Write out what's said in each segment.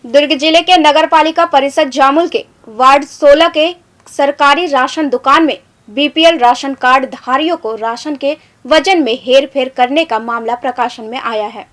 दुर्ग जिले के नगर पालिका परिषद जामुल के वार्ड 16 के सरकारी राशन दुकान में बीपीएल राशन कार्ड धारियों को राशन के वजन में हेरफेर करने का मामला प्रकाशन में आया है।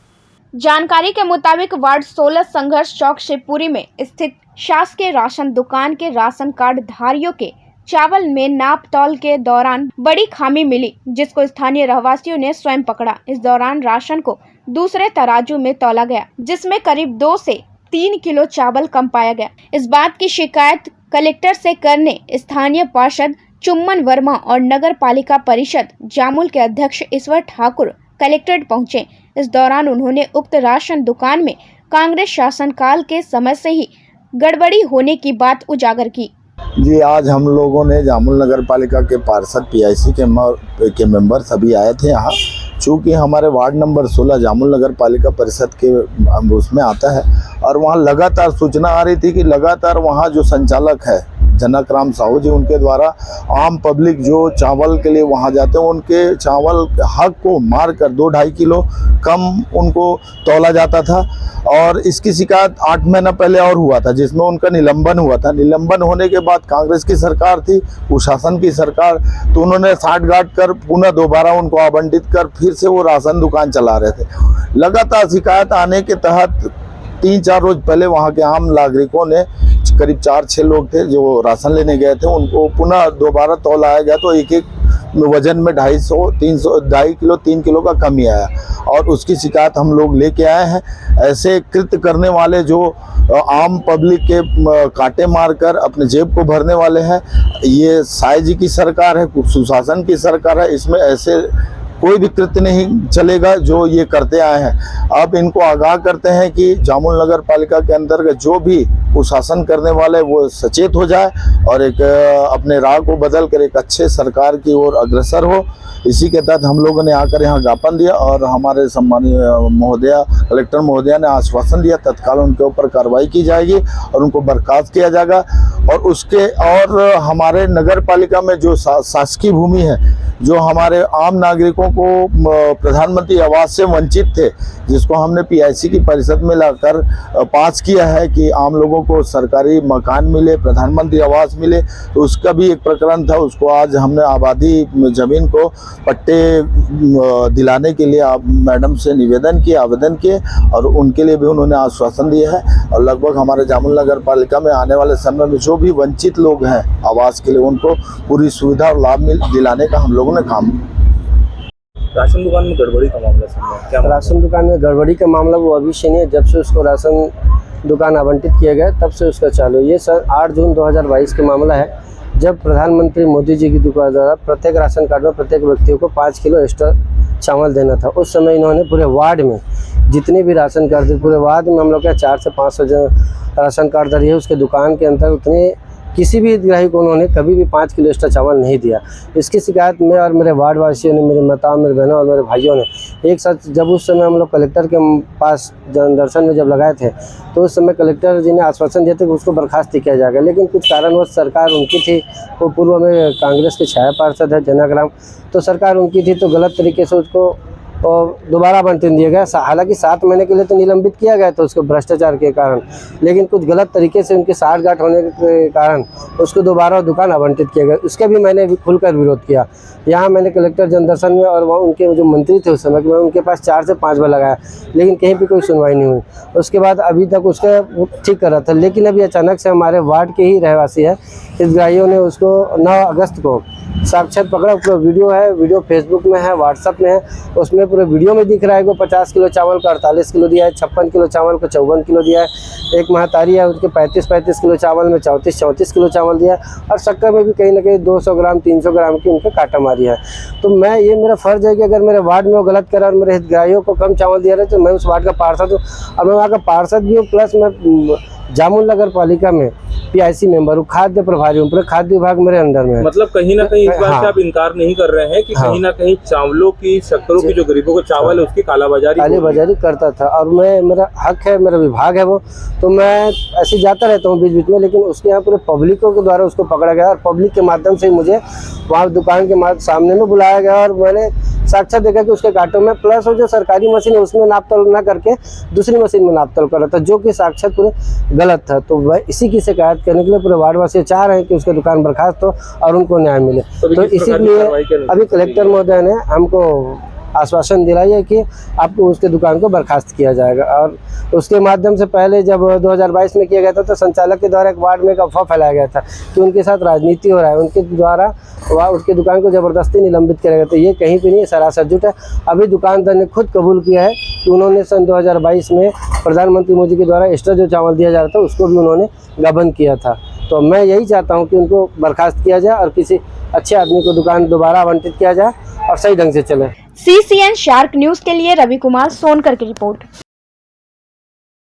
जानकारी के मुताबिक वार्ड 16 संघर्ष चौक शिवपुरी में स्थित शासकीय राशन दुकान के राशन कार्ड धारियों के चावल में नाप तौल के दौरान बड़ी खामी मिली, जिसको स्थानीय रहवासियों ने स्वयं पकड़ा। इस दौरान राशन को दूसरे तराजू में तौला गया, जिसमें करीब 2 से 3 किलो चावल कम पाया गया। इस बात की शिकायत कलेक्टर से करने स्थानीय पार्षद चुम्मन वर्मा और नगर पालिका परिषद जामुल के अध्यक्ष ईश्वर ठाकुर कलेक्ट्रेट पहुंचे। इस दौरान उन्होंने उक्त राशन दुकान में कांग्रेस शासनकाल के समय से ही गड़बड़ी होने की बात उजागर की। जी, आज हम लोगों ने जामुल नगर पालिका के पार्षद पीआईसी के मेंबर सभी आए थे यहाँ। चूँकि हमारे वार्ड नंबर 16 जामुल नगर पालिका परिषद के उसमें आता है और वहाँ लगातार सूचना आ रही थी कि लगातार वहाँ जो संचालक है जनक राम साहू जी, उनके द्वारा आम पब्लिक जो चावल के लिए वहाँ जाते हैं उनके चावल हक को मारकर 2-2.5 किलो कम उनको तौला जाता था। और इसकी शिकायत 8 महीना पहले और हुआ था, जिसमें उनका निलंबन हुआ था। निलंबन होने के बाद कांग्रेस की सरकार थी, कुशासन की सरकार, तो उन्होंने साठ-गांठ कर पुनः दोबारा उनको आवंटित कर फिर से वो राशन दुकान चला रहे थे। लगातार शिकायत आने के तहत 3-4 रोज पहले वहाँ के आम नागरिकों ने, करीब 4-6 लोग थे जो राशन लेने गए थे, उनको पुनः दोबारा तौलाया गया तो एक वजन में 2.5 किलो 3 किलो का कमी आया और उसकी शिकायत हम लोग लेके आए हैं। ऐसे कृत्य करने वाले जो आम पब्लिक के कांटे मारकर अपने जेब को भरने वाले हैं, ये साय जी की सरकार है, सुशासन की सरकार है, इसमें ऐसे कोई भी कृत्य नहीं चलेगा जो ये करते आए हैं। अब इनको आगाह करते हैं कि जामुल नगर पालिका के अंतर्गत जो भी कुशासन करने वाले वो सचेत हो जाए और एक अपने राह को बदल कर एक अच्छे सरकार की ओर अग्रसर हो। इसी के तहत हम लोगों ने आकर यहाँ ज्ञापन दिया और हमारे सम्मानीय महोदया कलेक्टर महोदया ने आश्वासन दिया तत्काल उनके ऊपर कार्रवाई की जाएगी और उनको बर्खास्त किया जाएगा। और हमारे नगर पालिका में जो शासकीय भूमि है, जो हमारे आम नागरिकों को प्रधानमंत्री आवास से वंचित थे, जिसको हमने पीआईसी की परिषद में लाकर पास किया है कि आम लोगों को सरकारी मकान मिले, प्रधानमंत्री आवास मिले, तो उसका भी एक प्रकरण था। उसको आज हमने आबादी ज़मीन को पट्टे दिलाने के लिए मैडम से निवेदन किया, आवेदन किए और उनके लिए भी उन्होंने आश्वासन दिया है। और लगभग हमारे जामुल नगर पालिका में आने वाले समय में जो भी वंचित लोग हैं आवास के लिए, उनको पूरी सुविधा और लाभ दिलाने का हम लोगों ने काम। राशन दुकान में गड़बड़ी का मामला सामने क्या? राशन दुकान में गड़बड़ी का मामला वो अभी से नहीं है, जब से उसको राशन दुकान आवंटित किया गया तब से उसका चालू। ये सर 8 जून 2022 का मामला है, जब प्रधानमंत्री मोदी जी की दुकान द्वारा प्रत्येक राशन कार्ड में प्रत्येक व्यक्ति को 5 किलो एक्स्ट्रा चावल देना था। उस समय इन्होंने पूरे वार्ड में जितने भी राशन कार्ड थे, पूरे वार्ड में हम लोग क्या 400 से 500 राशन कार्डधारी है, उसके दुकान के अंदर उतने किसी भी हितग्राही को उन्होंने कभी भी 5 किलो एक्स्ट्रा चावल नहीं दिया। इसकी शिकायत मैं और मेरे वार्ड वासियों ने, मेरी माताओं, मेरे बहनों और मेरे भाइयों ने एक साथ, जब उस समय हम लोग कलेक्टर के पास दर्शन में जब लगाए थे तो उस समय कलेक्टर जी ने आश्वासन दिया था कि उसको बर्खास्त किया जाएगा, लेकिन कुछ कारणवश सरकार उनकी थी, वो पूर्व में कांग्रेस के छाया पार्षद है जनक राम, तो सरकार उनकी थी तो गलत तरीके से उसको और दोबारा आवंटन दिया गया। हालांकि 7 महीने के लिए तो निलंबित किया गया था उसको भ्रष्टाचार के कारण, लेकिन कुछ गलत तरीके से उनके साठ-गांठ होने के कारण उसको दोबारा दुकान आवंटित किया गया। उसका भी मैंने खुलकर विरोध किया। यहाँ मैंने कलेक्टर जनदर्शन में और वहाँ उनके जो मंत्री थे उस समय मैं उनके पास 4 से 5 बार लगाया, लेकिन कहीं भी कोई सुनवाई नहीं हुई। उसके बाद अभी तक उसका ठीक कर रहा था, लेकिन अभी अचानक से हमारे वार्ड के ही रहवासी है हितग्राहियों ने उसको 9 अगस्त को साक्षात पकड़ा। पूरा वीडियो है, वीडियो फेसबुक में है, व्हाट्सअप में है, उसमें पूरे वीडियो में दिख रहा है कि 50 किलो चावल को 48 किलो दिया है, 56 किलो चावल को 54 किलो दिया है, एक महतारी है उसके 35 किलो चावल में 34 किलो चावल दिया है और शक्कर में भी कहीं ना कहीं 200 ग्राम 300 ग्राम की उनका काटा मारी है। तो मैं ये मेरा फ़र्ज़ है कि अगर मेरे वार्ड में वो गलत करा और मेरे हितग्राहियों को कम चावल दिया रहे तो मैं उस वार्ड का पार्षद हूँ और मैं वहाँ का पार्षद भी हूँ, प्लस मैं जामुल नगर पालिका में पीआईसी मेंबर हूँ, खाद्य प्रभारी हूँ, पूरे खाद्य विभाग मेरे अंदर में है। मतलब कहीं ना कहीं इस बात से आप इनकार नहीं कर रहे हैं कि कहीं ना कहीं चावलों की, शक्करों की, जो गरीबों को चावल है उसकी कालाबाजारी करता था और मैं, मेरा हक है, मेरा विभाग है वो, तो मैं ऐसे जाता रहता हूँ बीच बीच में, लेकिन उसके यहाँ पूरे पब्लिकों के द्वारा उसको पकड़ा गया और पब्लिक के माध्यम से मुझे वहाँ दुकान के सामने में बुलाया गया और मैंने साक्षात देखा कि उसके कांटों में प्लस वो जो सरकारी मशीन है उसमें नाप तोल ना करके दूसरी मशीन में नाप तोल कर रहा था, जो कि साक्षात पूरे गलत था। तो वह इसी की शिकायत करने के लिए पूरे वार्डवासी चाह रहे हैं कि उसके दुकान बर्खास्त हो और उनको न्याय मिले। तो इसीलिए अभी कलेक्टर महोदय ने हमको आश्वासन दिलाई है कि आपको उसके दुकान को बर्खास्त किया जाएगा। और उसके माध्यम से पहले जब 2022 में किया गया था तो संचालक के द्वारा एक वार्ड में एक अफवाह फैलाया गया था कि उनके साथ राजनीति हो रहा है, उनके द्वारा वह उसके दुकान को ज़बरदस्ती निलंबित किया गया। तो ये कहीं भी नहीं, सरासर झूठ है। अभी दुकानदार ने खुद कबूल किया है कि उन्होंने सन 2022 में प्रधानमंत्री मोदी के द्वारा एक्स्ट्रा जो चावल दिया जा रहा था उसको भी उन्होंने गबन किया था। तो मैं यही चाहता हूँ कि उनको बर्खास्त किया जाए और किसी अच्छे आदमी को दुकान दोबारा आवंटित किया जाए और सही ढंग से चले। CCN शार्क न्यूज के लिए रवि कुमार सोनकर की रिपोर्ट।